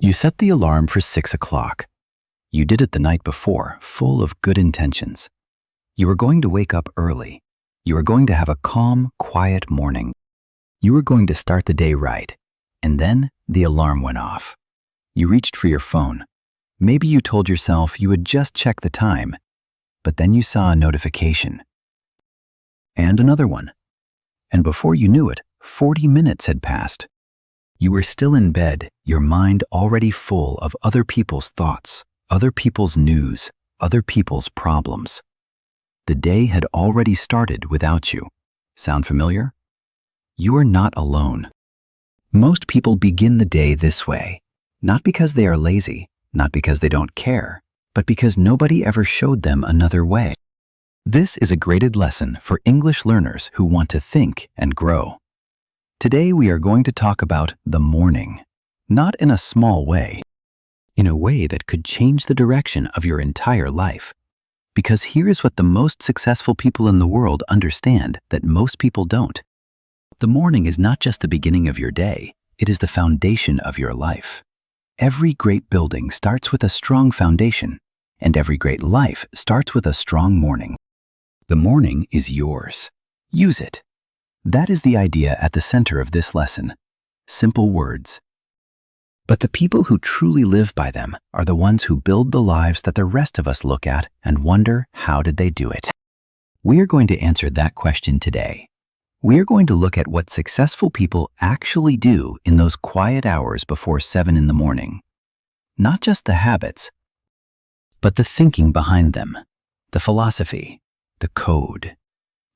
You set the alarm for 6 o'clock. You did it the night before, full of good intentions. You were going to wake up early. You were going to have a calm, quiet morning. You were going to start the day right. And then the alarm went off. You reached for your phone. Maybe you told yourself you would just check the time, but then you saw a notification. And another one. And before you knew it, 40 minutes had passed. You were still in bed, your mind already full of other people's thoughts, other people's news, other people's problems. The day had already started without you. Sound familiar? You are not alone. Most people begin the day this way, not because they are lazy, not because they don't care, but because nobody ever showed them another way. This is a graded lesson for English learners who want to think and grow. Today we are going to talk about the morning, not in a small way, in a way that could change the direction of your entire life. Because here is what the most successful people in the world understand that most people don't. The morning is not just the beginning of your day, it is the foundation of your life. Every great building starts with a strong foundation, and every great life starts with a strong morning. The morning is yours. Use it. That is the idea at the center of this lesson. Simple words. But the people who truly live by them are the ones who build the lives that the rest of us look at and wonder, how did they do it? We are going to answer that question today. We are going to look at what successful people actually do in those quiet hours before 7 in the morning. Not just the habits, but the thinking behind them, the philosophy, the code.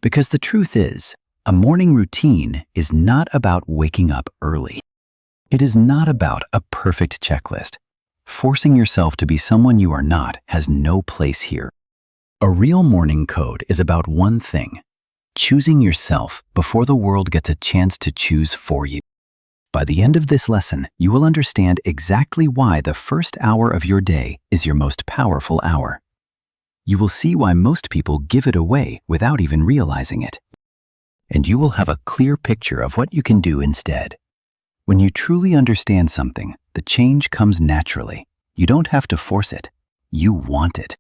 Because the truth is, a morning routine is not about waking up early. It is not about a perfect checklist. Forcing yourself to be someone you are not has no place here. A real morning code is about one thing: choosing yourself before the world gets a chance to choose for you. By the end of this lesson, you will understand exactly why the first hour of your day is your most powerful hour. You will see why most people give it away without even realizing it. And you will have a clear picture of what you can do instead. When you truly understand something, the change comes naturally. You don't have to force it. You want it.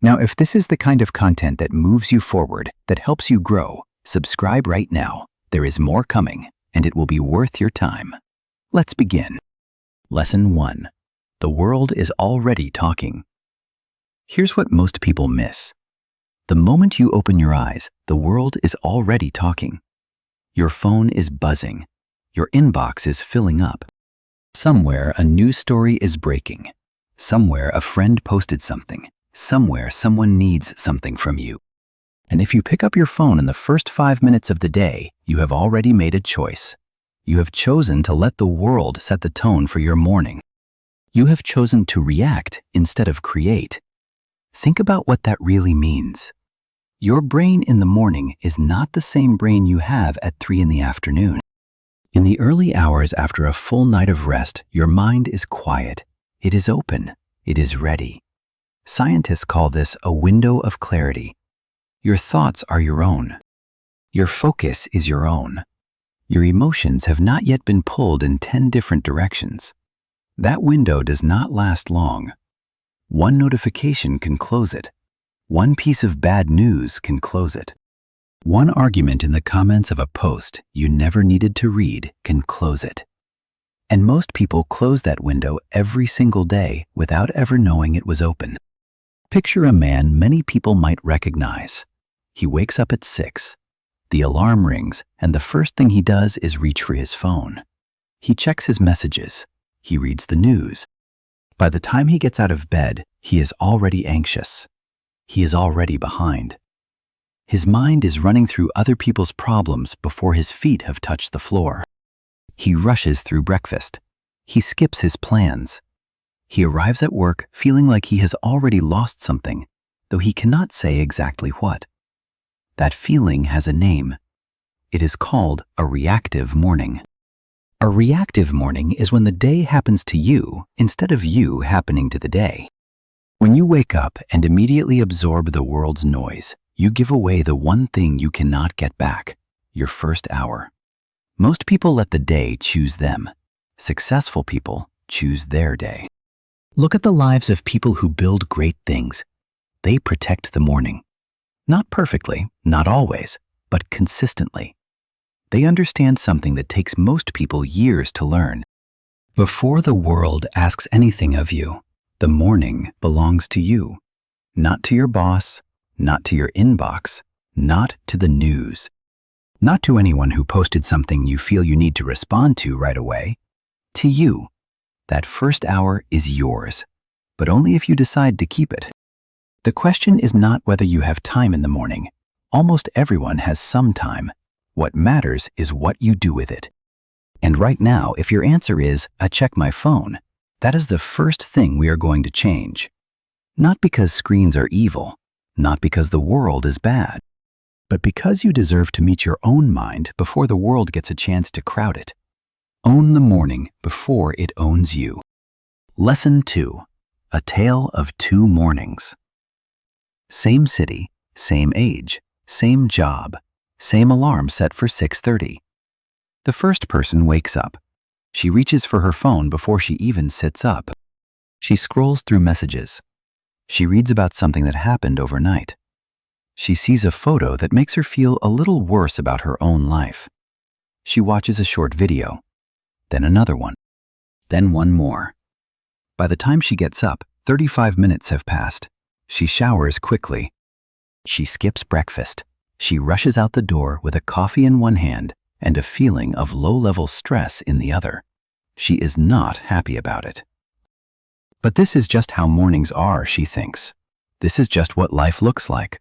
Now, if this is the kind of content that moves you forward, that helps you grow, subscribe right now. There is more coming, and it will be worth your time. Let's begin. Lesson 1. The world is already talking. Here's what most people miss. The moment you open your eyes, the world is already talking. Your phone is buzzing. Your inbox is filling up. Somewhere a news story is breaking. Somewhere a friend posted something. Somewhere someone needs something from you. And if you pick up your phone in the first 5 minutes of the day, you have already made a choice. You have chosen to let the world set the tone for your morning. You have chosen to react instead of create. Think about what that really means. Your brain in the morning is not the same brain you have at 3 in the afternoon. In the early hours after a full night of rest, your mind is quiet. It is open. It is ready. Scientists call this a window of clarity. Your thoughts are your own. Your focus is your own. Your emotions have not yet been pulled in 10 different directions. That window does not last long. One notification can close it. One piece of bad news can close it. One argument in the comments of a post you never needed to read can close it. And most people close that window every single day without ever knowing it was open. Picture a man many people might recognize. He wakes up at 6. The alarm rings, and the first thing he does is reach for his phone. He checks his messages. He reads the news. By the time he gets out of bed, he is already anxious. He is already behind. His mind is running through other people's problems before his feet have touched the floor. He rushes through breakfast. He skips his plans. He arrives at work feeling like he has already lost something, though he cannot say exactly what. That feeling has a name. It is called a reactive morning. A reactive morning is when the day happens to you instead of you happening to the day. When you wake up and immediately absorb the world's noise, you give away the one thing you cannot get back, your first hour. Most people let the day choose them. Successful people choose their day. Look at the lives of people who build great things. They protect the morning. Not perfectly, not always, but consistently. They understand something that takes most people years to learn. Before the world asks anything of you, the morning belongs to you. Not to your boss, not to your inbox, not to the news. Not to anyone who posted something you feel you need to respond to right away. To you. That first hour is yours, but only if you decide to keep it. The question is not whether you have time in the morning. Almost everyone has some time. What matters is what you do with it. And right now, if your answer is, I check my phone, that is the first thing we are going to change. Not because screens are evil, not because the world is bad, but because you deserve to meet your own mind before the world gets a chance to crowd it. Own the morning before it owns you. Lesson 2. A Tale of Two Mornings. Same city, same age, same job, same alarm set for 6:30. The first person wakes up. She reaches for her phone before she even sits up. She scrolls through messages. She reads about something that happened overnight. She sees a photo that makes her feel a little worse about her own life. She watches a short video. Then another one, then one more. By the time she gets up, 35 minutes have passed. She showers quickly. She skips breakfast. She rushes out the door with a coffee in one hand and a feeling of low-level stress in the other. She is not happy about it. But this is just how mornings are, she thinks. This is just what life looks like.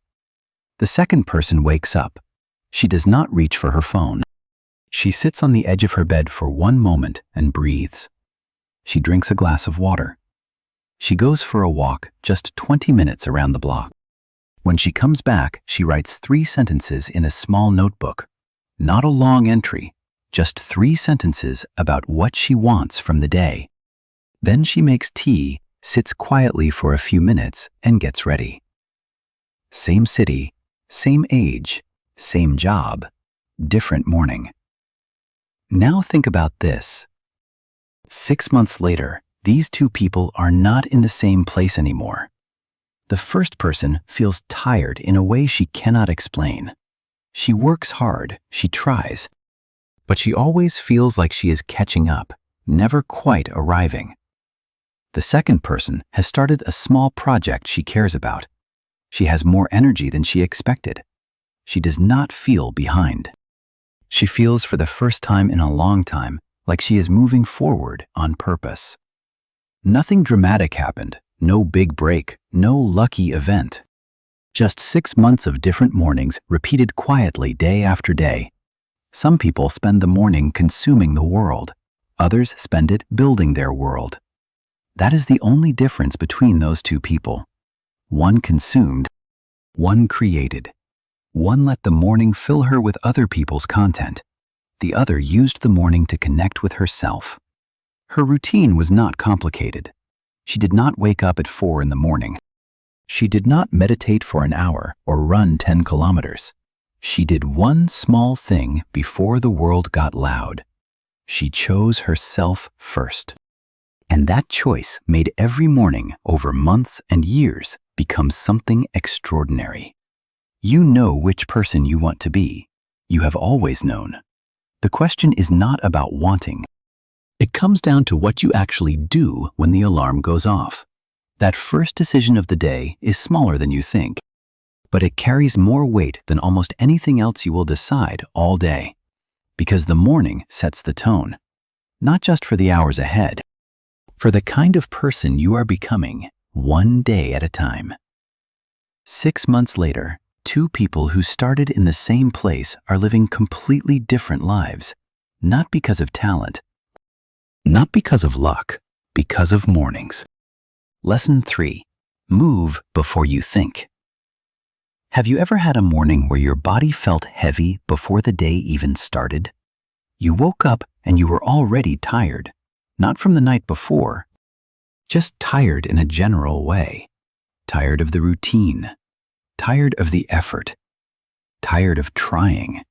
The second person wakes up. She does not reach for her phone. She sits on the edge of her bed for one moment and breathes. She drinks a glass of water. She goes for a walk just 20 minutes around the block. When she comes back, she writes 3 sentences in a small notebook. Not a long entry, just 3 sentences about what she wants from the day. Then she makes tea, sits quietly for a few minutes, and gets ready. Same city, same age, same job, different morning. Now think about this. 6 months later, these two people are not in the same place anymore. The first person feels tired in a way she cannot explain. She works hard, she tries, but she always feels like she is catching up, never quite arriving. The second person has started a small project she cares about. She has more energy than she expected. She does not feel behind. She feels for the first time in a long time like she is moving forward on purpose. Nothing dramatic happened, no big break, no lucky event. Just 6 months of different mornings repeated quietly day after day. Some people spend the morning consuming the world. Others spend it building their world. That is the only difference between those two people. One consumed, one created. One let the morning fill her with other people's content. The other used the morning to connect with herself. Her routine was not complicated. She did not wake up at 4 in the morning. She did not meditate for an hour or run 10 kilometers. She did one small thing before the world got loud. She chose herself first. And that choice made every morning over months and years become something extraordinary. You know which person you want to be. You have always known. The question is not about wanting. It comes down to what you actually do when the alarm goes off. That first decision of the day is smaller than you think, but it carries more weight than almost anything else you will decide all day. Because the morning sets the tone, not just for the hours ahead, for the kind of person you are becoming one day at a time. 6 months later, 2 people who started in the same place are living completely different lives, not because of talent, not because of luck, because of mornings. Lesson 3. Move before you think. Have you ever had a morning where your body felt heavy before the day even started? You woke up and you were already tired, not from the night before, just tired in a general way. Tired of the routine, tired of the effort, tired of trying.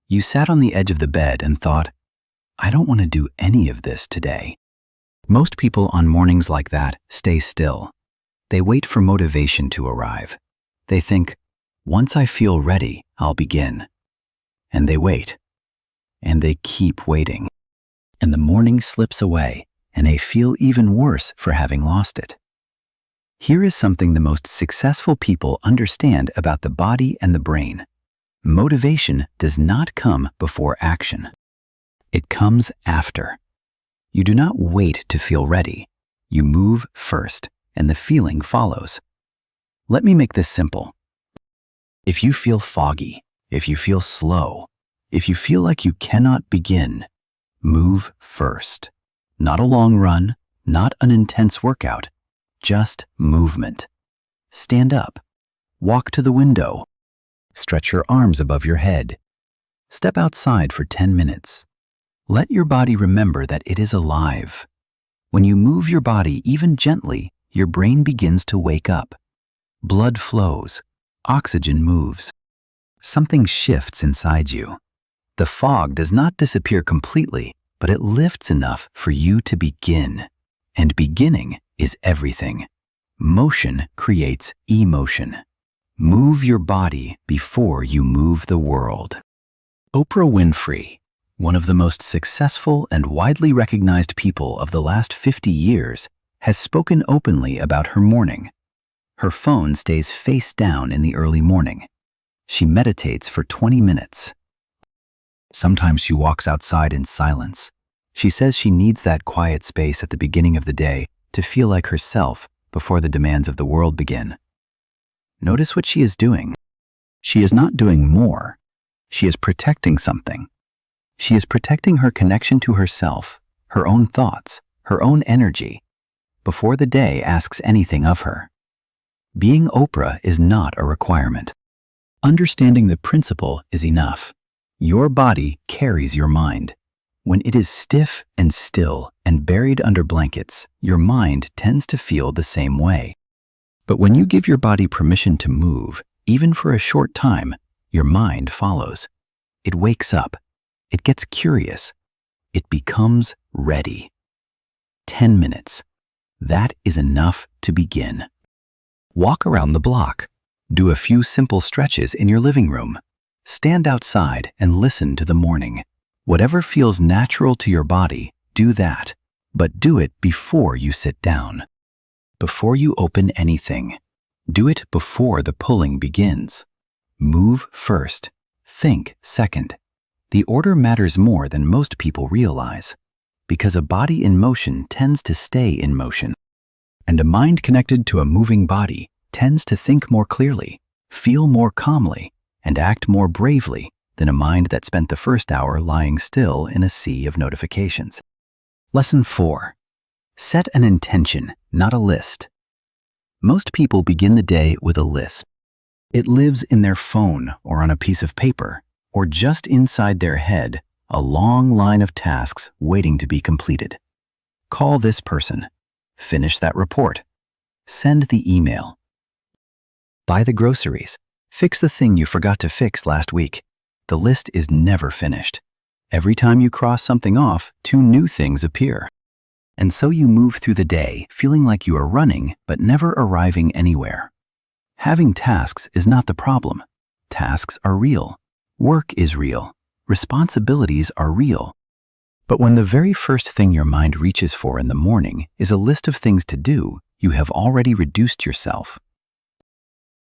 You sat on the edge of the bed and thought, I don't want to do any of this today. Most people on mornings like that stay still. They wait for motivation to arrive. They think, once I feel ready, I'll begin. And they wait. And they keep waiting. And the morning slips away, and they feel even worse for having lost it. Here is something the most successful people understand about the body and the brain. Motivation does not come before action. It comes after. You do not wait to feel ready. You move first, and the feeling follows. Let me make this simple. If you feel foggy, if you feel slow, if you feel like you cannot begin, move first. Not a long run, not an intense workout, just movement. Stand up. Walk to the window. Stretch your arms above your head. Step outside for 10 minutes. Let your body remember that it is alive. When you move your body even gently, your brain begins to wake up. Blood flows. Oxygen moves. Something shifts inside you. The fog does not disappear completely, but it lifts enough for you to begin. And beginning is everything. Motion creates emotion. Move your body before you move the world. Oprah Winfrey, one of the most successful and widely recognized people of the last 50 years, has spoken openly about her morning. Her phone stays face down in the early morning. She meditates for 20 minutes. Sometimes she walks outside in silence. She says she needs that quiet space at the beginning of the day to feel like herself before the demands of the world begin. Notice what she is doing. She is not doing more. She is protecting something. She is protecting her connection to herself, her own thoughts, her own energy, before the day asks anything of her. Being Oprah is not a requirement. Understanding the principle is enough. Your body carries your mind. When it is stiff and still and buried under blankets, your mind tends to feel the same way. But when you give your body permission to move, even for a short time, your mind follows. It wakes up. It gets curious. It becomes ready. 10 minutes. That is enough to begin. Walk around the block. Do a few simple stretches in your living room. Stand outside and listen to the morning. Whatever feels natural to your body, do that. But do it before you sit down. Before you open anything. Do it before the pulling begins. Move first. Think second. The order matters more than most people realize, because a body in motion tends to stay in motion. And a mind connected to a moving body tends to think more clearly, feel more calmly, and act more bravely than a mind that spent the first hour lying still in a sea of notifications. Lesson 4. Set an intention, not a list. Most people begin the day with a list. It lives in their phone or on a piece of paper, or just inside their head, a long line of tasks waiting to be completed. Call this person. Finish that report. Send the email. Buy the groceries. Fix the thing you forgot to fix last week. The list is never finished. Every time you cross something off, 2 new things appear. And so you move through the day feeling like you are running but never arriving anywhere. Having tasks is not the problem. Tasks are real. Work is real. Responsibilities are real. But when the very first thing your mind reaches for in the morning is a list of things to do, you have already reduced yourself.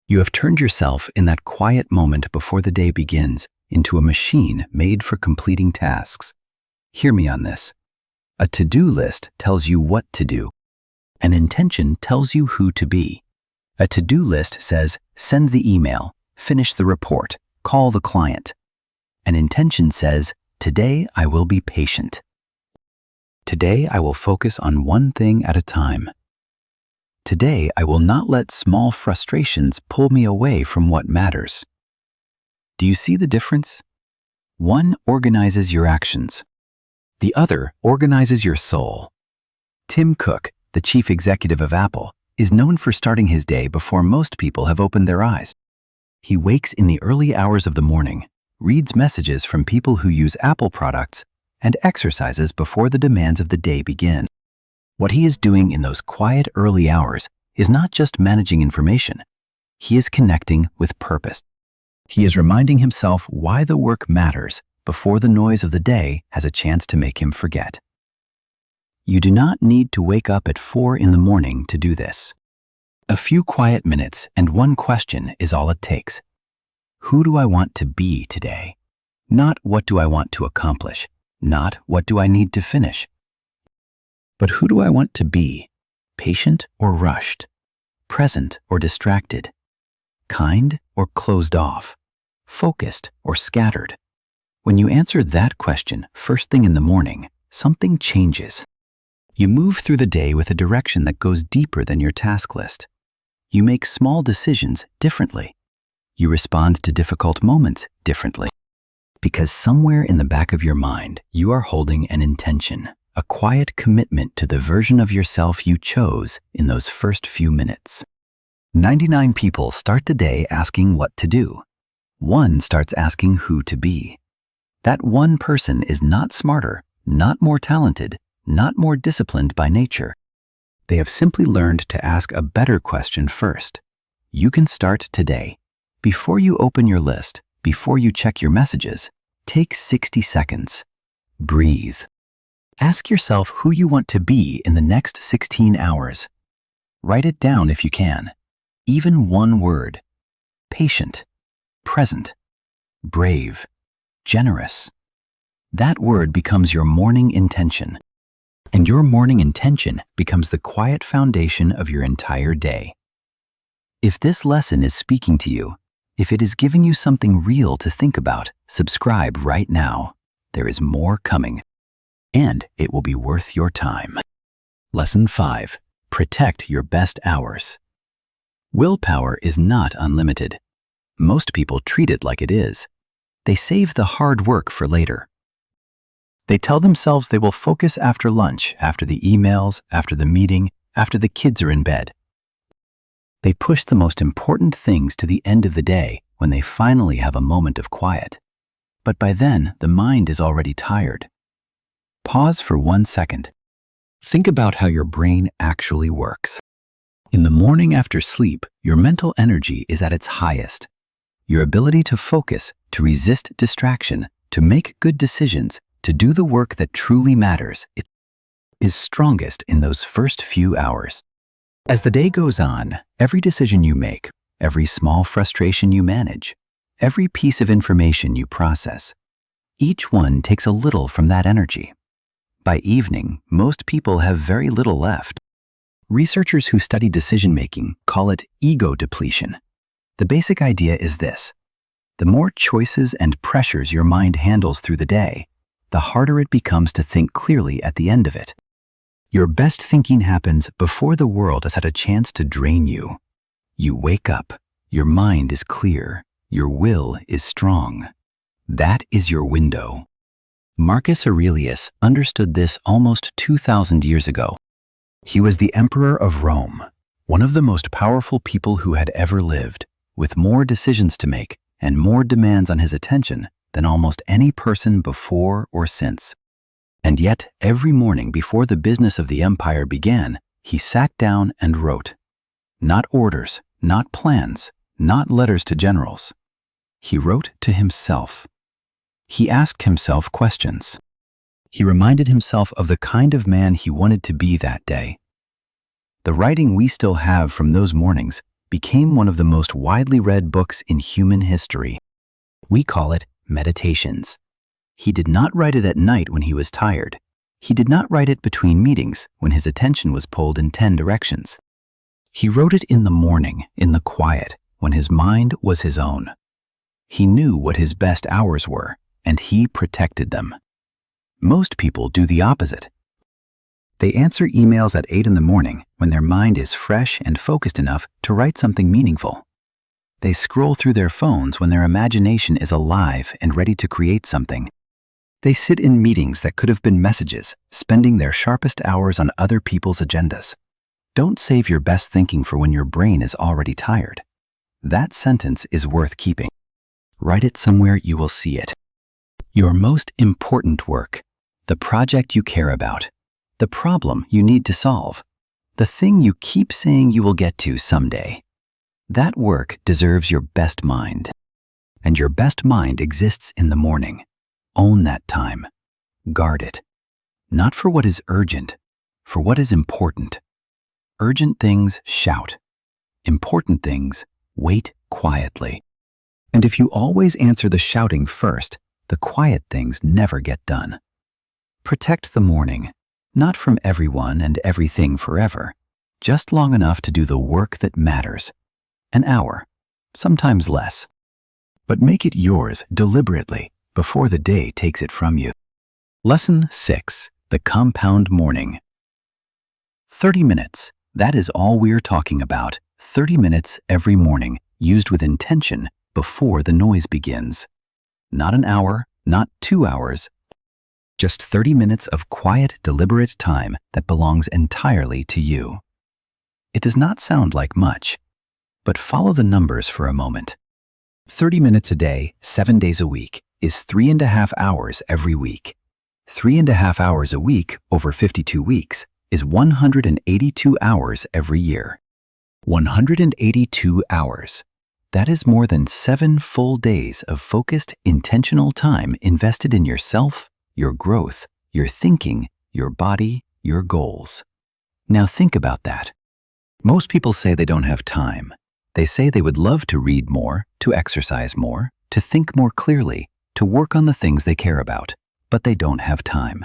You have turned yourself in that quiet moment before the day begins into a machine made for completing tasks. Hear me on this. A to-do list tells you what to do. An intention tells you who to be. A to-do list says, send the email, finish the report, call the client. An intention says, today I will be patient. Today I will focus on one thing at a time. Today I will not let small frustrations pull me away from what matters. Do you see the difference? One organizes your actions. The other organizes your soul. Tim Cook, the chief executive of Apple, is known for starting his day before most people have opened their eyes. He wakes in the early hours of the morning, reads messages from people who use Apple products, and exercises before the demands of the day begin. What he is doing in those quiet early hours is not just managing information. He is connecting with purpose. He is reminding himself why the work matters before the noise of the day has a chance to make him forget. You do not need to wake up at 4 in the morning to do this. A few quiet minutes and one question is all it takes. Who do I want to be today? Not what do I want to accomplish, not what do I need to finish. But who do I want to be? Patient or rushed? Present or distracted? Kind or closed off? Focused or scattered? When you answer that question first thing in the morning, something changes. You move through the day with a direction that goes deeper than your task list. You make small decisions differently. You respond to difficult moments differently. Because somewhere in the back of your mind, you are holding an intention, a quiet commitment to the version of yourself you chose in those first few minutes. 99 people start the day asking what to do. One starts asking who to be. That one person is not smarter, not more talented, not more disciplined by nature. They have simply learned to ask a better question first. You can start today. Before you open your list, before you check your messages, take 60 seconds. Breathe. Ask yourself who you want to be in the next 16 hours. Write it down if you can. Even one word. Patient, present, brave, generous. That word becomes your morning intention. And your morning intention becomes the quiet foundation of your entire day. If this lesson is speaking to you, if it is giving you something real to think about, subscribe right now. There is more coming, and it will be worth your time. Lesson 5. Protect your best hours. Willpower is not unlimited. Most people treat it like it is. They save the hard work for later. They tell themselves they will focus after lunch, after the emails, after the meeting, after the kids are in bed. They push the most important things to the end of the day when they finally have a moment of quiet. But by then, the mind is already tired. Pause for 1 second. Think about how your brain actually works. In the morning after sleep, your mental energy is at its highest. Your ability to focus, to resist distraction, to make good decisions, to do the work that truly matters, it is strongest in those first few hours. As the day goes on, every decision you make, every small frustration you manage, every piece of information you process, each one takes a little from that energy. By evening, most people have very little left. Researchers who study decision-making call it ego depletion. The basic idea is this: the more choices and pressures your mind handles through the day, the harder it becomes to think clearly at the end of it. Your best thinking happens before the world has had a chance to drain you. You wake up, your mind is clear, your will is strong. That is your window. Marcus Aurelius understood this almost 2,000 years ago. He was the emperor of Rome, one of the most powerful people who had ever lived, with more decisions to make and more demands on his attention than almost any person before or since. And yet, every morning before the business of the empire began, he sat down and wrote. Not orders, not plans, not letters to generals. He wrote to himself. He asked himself questions. He reminded himself of the kind of man he wanted to be that day. The writing we still have from those mornings became one of the most widely read books in human history. We call it Meditations. He did not write it at night when he was tired. He did not write it between meetings when his attention was pulled in 10 directions. He wrote it in the morning, in the quiet, when his mind was his own. He knew what his best hours were, and he protected them. Most people do the opposite. They answer emails at 8 in the morning when their mind is fresh and focused enough to write something meaningful. They scroll through their phones when their imagination is alive and ready to create something. They sit in meetings that could have been messages, spending their sharpest hours on other people's agendas. Don't save your best thinking for when your brain is already tired. That sentence is worth keeping. Write it somewhere you will see it. Your most important work, the project you care about, the problem you need to solve, the thing you keep saying you will get to someday. That work deserves your best mind. And your best mind exists in the morning. Own that time. Guard it. Not for what is urgent, for what is important. Urgent things shout. Important things wait quietly. And if you always answer the shouting first, the quiet things never get done. Protect the morning, not from everyone and everything forever, just long enough to do the work that matters. An hour, sometimes less. But make it yours deliberately before the day takes it from you. Lesson 6. The Compound Morning. 30 minutes. That is all we're talking about. 30 minutes every morning, used with intention before the noise begins. Not an hour, not 2 hours. Just 30 minutes of quiet, deliberate time that belongs entirely to you. It does not sound like much, but follow the numbers for a moment. 30 minutes a day, 7 days a week, is 3.5 hours every week. 3.5 hours a week over 52 weeks is 182 hours every year. 182 hours. That is more than 7 full days of focused, intentional time invested in yourself, your growth, your thinking, your body, your goals. Now think about that. Most people say they don't have time. They say they would love to read more, to exercise more, to think more clearly, to work on the things they care about, but they don't have time.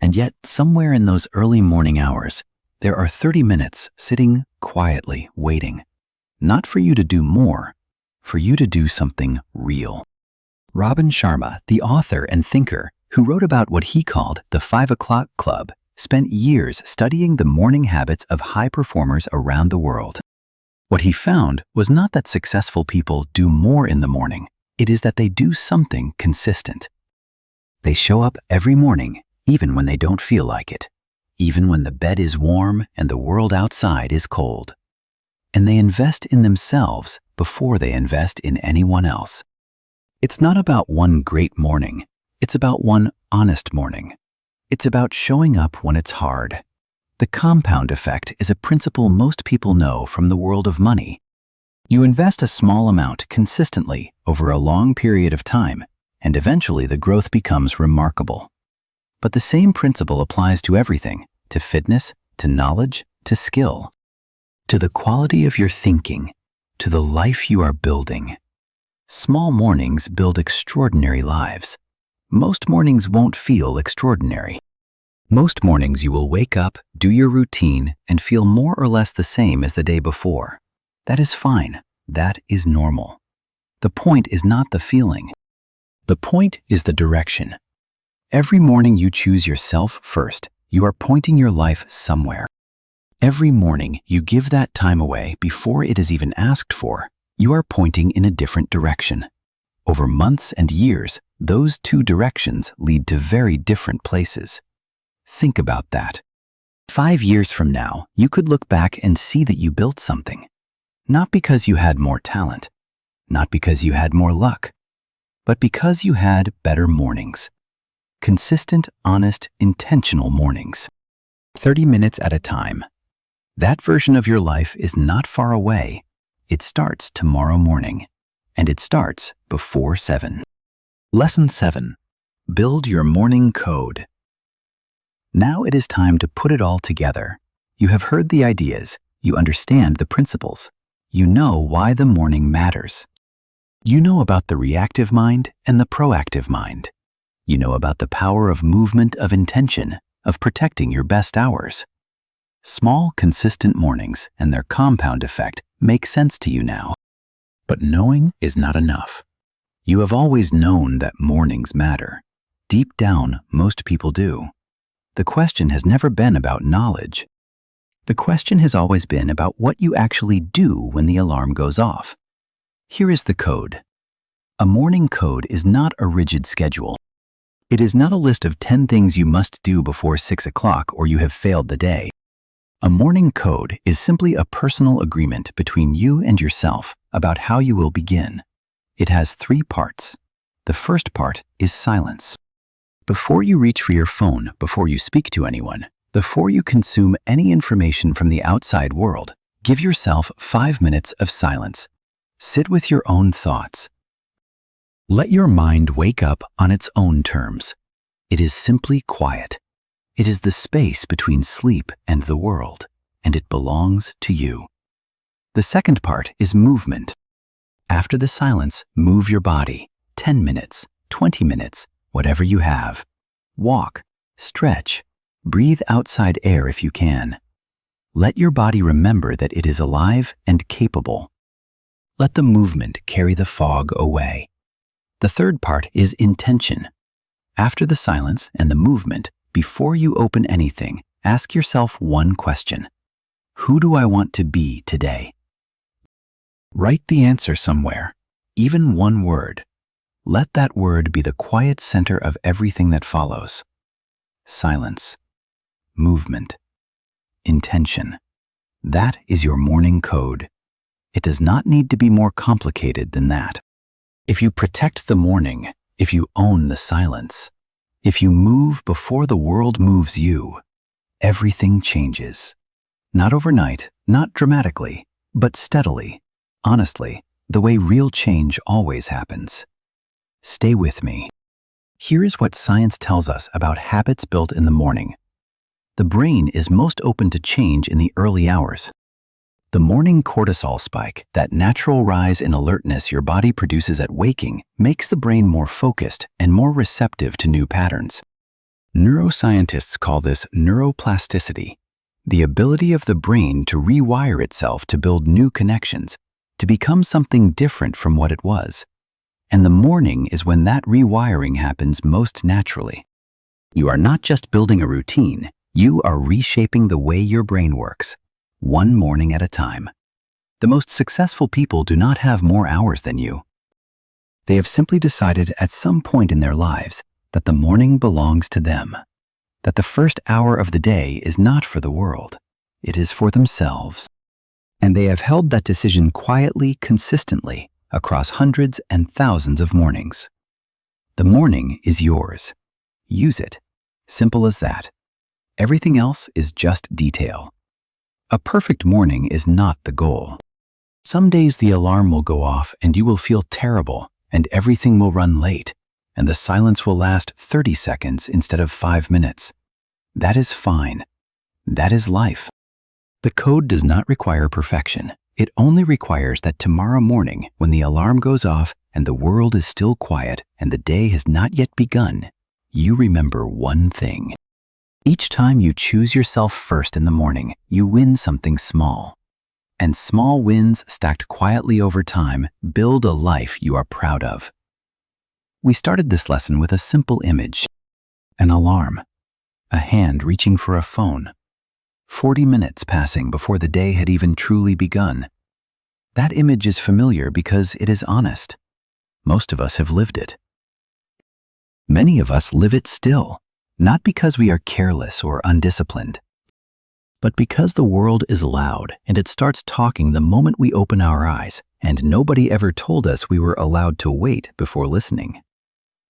And yet, somewhere in those early morning hours, there are 30 minutes sitting quietly waiting. Not for you to do more, for you to do something real. Robin Sharma, the author and thinker who wrote about what he called the 5 o'clock club, spent years studying the morning habits of high performers around the world. What he found was not that successful people do more in the morning, it is that they do something consistent. They show up every morning, even when they don't feel like it, even when the bed is warm and the world outside is cold. And they invest in themselves before they invest in anyone else. It's not about one great morning, it's about one honest morning. It's about showing up when it's hard. The compound effect is a principle most people know from the world of money. You invest a small amount consistently over a long period of time, and eventually the growth becomes remarkable. But the same principle applies to everything, to fitness, to knowledge, to skill, to the quality of your thinking, to the life you are building. Small mornings build extraordinary lives. Most mornings won't feel extraordinary. Most mornings you will wake up, do your routine, and feel more or less the same as the day before. That is fine. That is normal. The point is not the feeling. The point is the direction. Every morning you choose yourself first, you are pointing your life somewhere. Every morning you give that time away before it is even asked for, you are pointing in a different direction. Over months and years, those two directions lead to very different places. Think about that. 5 years from now, you could look back and see that you built something. Not because you had more talent, not because you had more luck, but because you had better mornings. Consistent, honest, intentional mornings. 30 minutes at a time. That version of your life is not far away. It starts tomorrow morning, and it starts before 7. Lesson 7. Build your morning code. Now it is time to put it all together. You have heard the ideas, you understand the principles, you know why the morning matters. You know about the reactive mind and the proactive mind. You know about the power of movement, of intention, of protecting your best hours. Small, consistent mornings and their compound effect make sense to you now. But knowing is not enough. You have always known that mornings matter. Deep down, most people do. The question has never been about knowledge. The question has always been about what you actually do when the alarm goes off. Here is the code. A morning code is not a rigid schedule. It is not a list of 10 things you must do before 6 o'clock or you have failed the day. A morning code is simply a personal agreement between you and yourself about how you will begin. It has 3 parts. The first part is silence. Before you reach for your phone, before you speak to anyone, Before you consume any information from the outside world, give yourself 5 minutes of silence. Sit with your own thoughts. Let your mind wake up on its own terms. It is simply quiet. It is the space between sleep and the world, and it belongs to you. The second part is movement. After the silence, move your body. 10 minutes, 20 minutes, whatever you have. Walk, stretch, breathe outside air if you can. Let your body remember that it is alive and capable. Let the movement carry the fog away. The third part is intention. After the silence and the movement, before you open anything, ask yourself one question. Who do I want to be today? Write the answer somewhere, even one word. Let that word be the quiet center of everything that follows. Silence, movement, intention. That is your morning code. It does not need to be more complicated than that. If you protect the morning, if you own the silence, if you move before the world moves you, everything changes. Not overnight, not dramatically, but steadily. Honestly, the way real change always happens. Stay with me. Here is what science tells us about habits built in the morning. The brain is most open to change in the early hours. The morning cortisol spike, that natural rise in alertness your body produces at waking, makes the brain more focused and more receptive to new patterns. Neuroscientists call this neuroplasticity, the ability of the brain to rewire itself to build new connections, to become something different from what it was. And the morning is when that rewiring happens most naturally. You are not just building a routine, you are reshaping the way your brain works, one morning at a time. The most successful people do not have more hours than you. They have simply decided at some point in their lives that the morning belongs to them, that the first hour of the day is not for the world, it is for themselves. And they have held that decision quietly, consistently, across hundreds and thousands of mornings. The morning is yours. Use it. Simple as that. Everything else is just detail. A perfect morning is not the goal. Some days the alarm will go off and you will feel terrible, and everything will run late, and the silence will last 30 seconds instead of 5 minutes. That is fine. That is life. The code does not require perfection. It only requires that tomorrow morning, when the alarm goes off and the world is still quiet and the day has not yet begun, you remember one thing. Each time you choose yourself first in the morning, you win something small. And small wins stacked quietly over time build a life you are proud of. We started this lesson with a simple image. An alarm. A hand reaching for a phone. 40 minutes passing before the day had even truly begun. That image is familiar because it is honest. Most of us have lived it. Many of us live it still, not because we are careless or undisciplined, but because the world is loud and it starts talking the moment we open our eyes, and nobody ever told us we were allowed to wait before listening.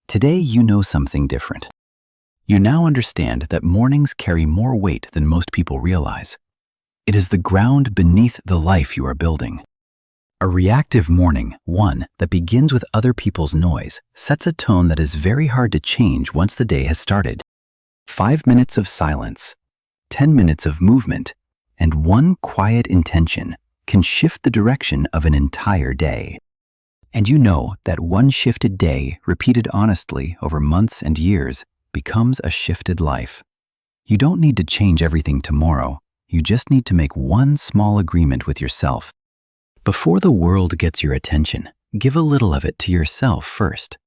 Today you know something different. You now understand that mornings carry more weight than most people realize. It is the ground beneath the life you are building. A reactive morning, one that begins with other people's noise, sets a tone that is very hard to change once the day has started. 5 minutes of silence, 10 minutes of movement, and one quiet intention can shift the direction of an entire day. And you know that one shifted day, repeated honestly over months and years, becomes a shifted life. You don't need to change everything tomorrow. You just need to make one small agreement with yourself. Before the world gets your attention, give a little of it to yourself first.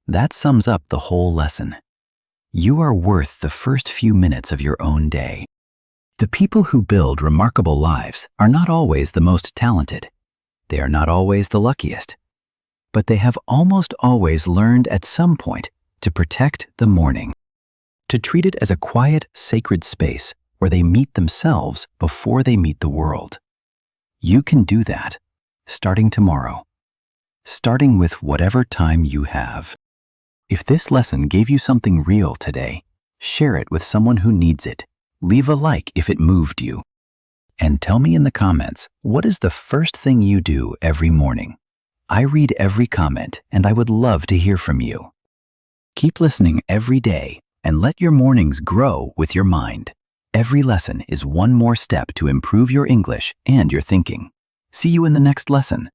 That sums up the whole lesson. You are worth the first few minutes of your own day. The people who build remarkable lives are not always the most talented. They are not always the luckiest. But they have almost always learned at some point to protect the morning, to treat it as a quiet, sacred space where they meet themselves before they meet the world. You can do that, starting tomorrow, starting with whatever time you have. If this lesson gave you something real today, share it with someone who needs it. Leave a like if it moved you. And tell me in the comments, what is the first thing you do every morning? I read every comment and I would love to hear from you. Keep listening every day and let your mornings grow with your mind. Every lesson is one more step to improve your English and your thinking. See you in the next lesson.